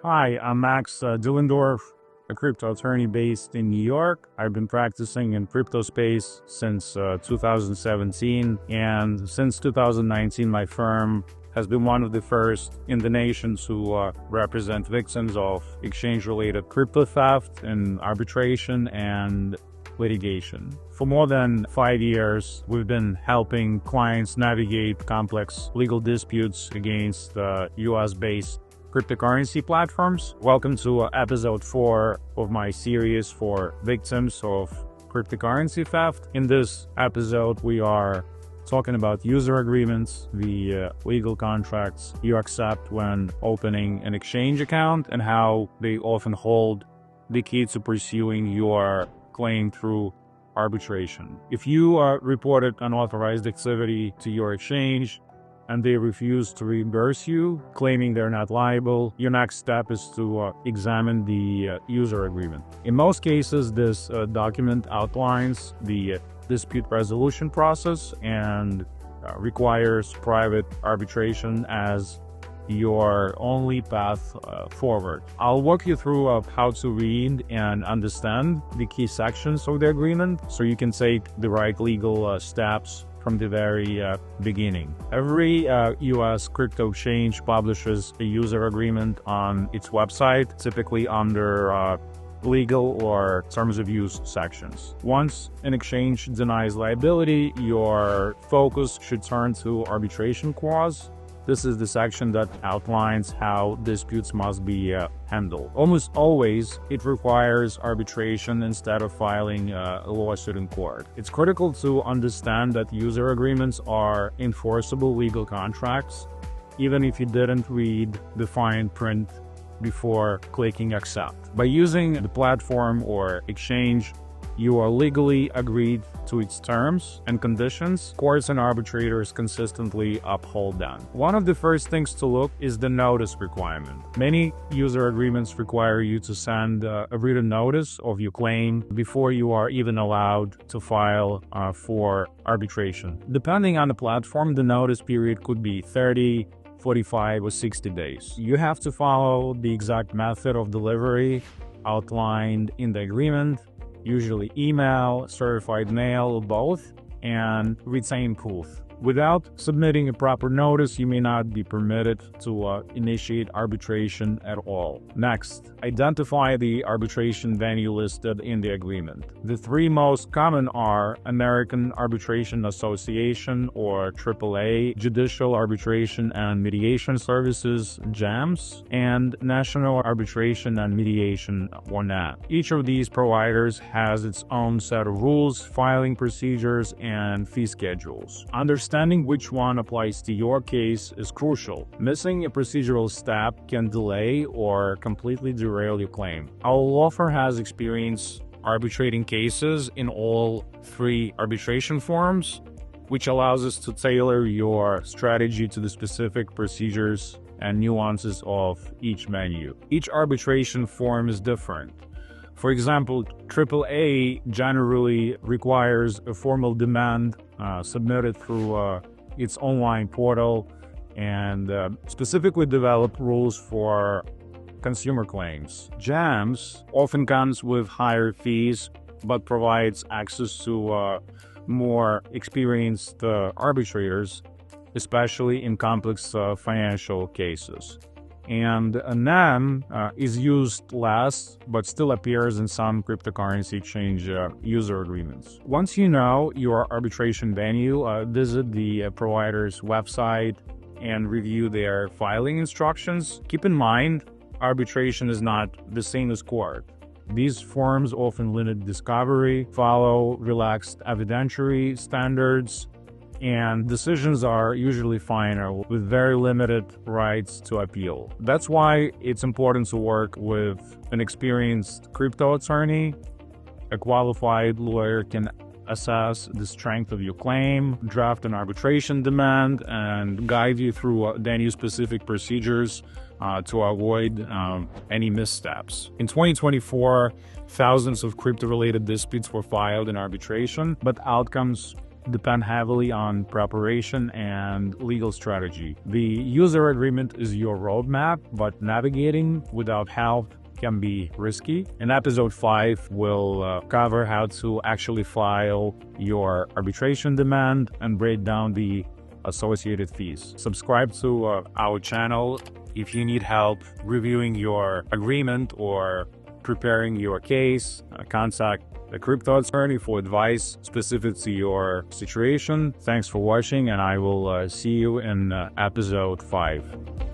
Hi, I'm Max Dilendorf, a crypto attorney based in New York. I've been practicing in crypto space since 2017, and since 2019, my firm has been one of the first in the nation to represent victims of exchange-related crypto theft in arbitration and litigation. For more than 5 years, we've been helping clients navigate complex legal disputes against US-based cryptocurrency platforms. Welcome to episode 4 of my series for victims of cryptocurrency theft. In this episode, we are talking about user agreements, the legal contracts you accept when opening an exchange account, and how they often hold the key to pursuing your claim through arbitration. If you reported unauthorized activity to your exchange, and they refuse to reimburse you, claiming they're not liable, your next step is to examine the user agreement. In most cases, this document outlines the dispute resolution process and requires private arbitration as your only path forward. I'll walk you through how to read and understand the key sections of the agreement so you can take the right legal steps from the very beginning. Every US crypto exchange publishes a user agreement on its website, typically under legal or terms of use sections. Once an exchange denies liability, your focus should turn to Arbitration Clause. This is the section that outlines how disputes must be handled. Almost always, it requires arbitration instead of filing a lawsuit in court. It's critical to understand that user agreements are enforceable legal contracts, even if you didn't read the fine print before clicking accept. By using the platform or exchange, you are legally agreed to its terms and conditions. Courts and arbitrators consistently uphold them. One of the first things to look is the notice requirement. Many user agreements require you to send a written notice of your claim before you are even allowed to file for arbitration. Depending on the platform, the notice period could be 30, 45, or 60 days. You have to follow the exact method of delivery outlined in the agreement, usually email, certified mail, or both, and retain proof. Without submitting a proper notice, you may not be permitted to initiate arbitration at all. Next, identify the arbitration venue listed in the agreement. The three most common are American Arbitration Association, or AAA, Judicial Arbitration and Mediation Services, JAMS, and National Arbitration and Mediation, or NAM. Each of these providers has its own set of rules, filing procedures, and fee schedules. Understanding which one applies to your case is crucial. Missing a procedural step can delay or completely derail your claim. Our law firm has experience arbitrating cases in all three arbitration forms, which allows us to tailor your strategy to the specific procedures and nuances of each venue. Each arbitration form is different. For example, AAA generally requires a formal demand submitted through its online portal and specifically developed rules for consumer claims. JAMS often comes with higher fees but provides access to more experienced arbitrators, especially in complex financial cases. And NAM is used less, but still appears in some cryptocurrency exchange user agreements. Once you know your arbitration venue, visit the provider's website and review their filing instructions. Keep in mind, arbitration is not the same as court. These forms often limit discovery, follow relaxed evidentiary standards, and decisions are usually final with very limited rights to appeal. That's why it's important to work with an experienced crypto attorney. A qualified lawyer can assess the strength of your claim, draft an arbitration demand, and guide you through venue-specific procedures to avoid any missteps. In 2024, thousands of crypto-related disputes were filed in arbitration, but outcomes depend heavily on preparation and legal strategy. The user agreement is your roadmap, but navigating without help can be risky. In episode 5, we'll cover how to actually file your arbitration demand and break down the associated fees. Subscribe to our channel if you need help reviewing your agreement or preparing your case. Contact a crypto attorney for advice specific to your situation. Thanks for watching, and I will see you in episode 5.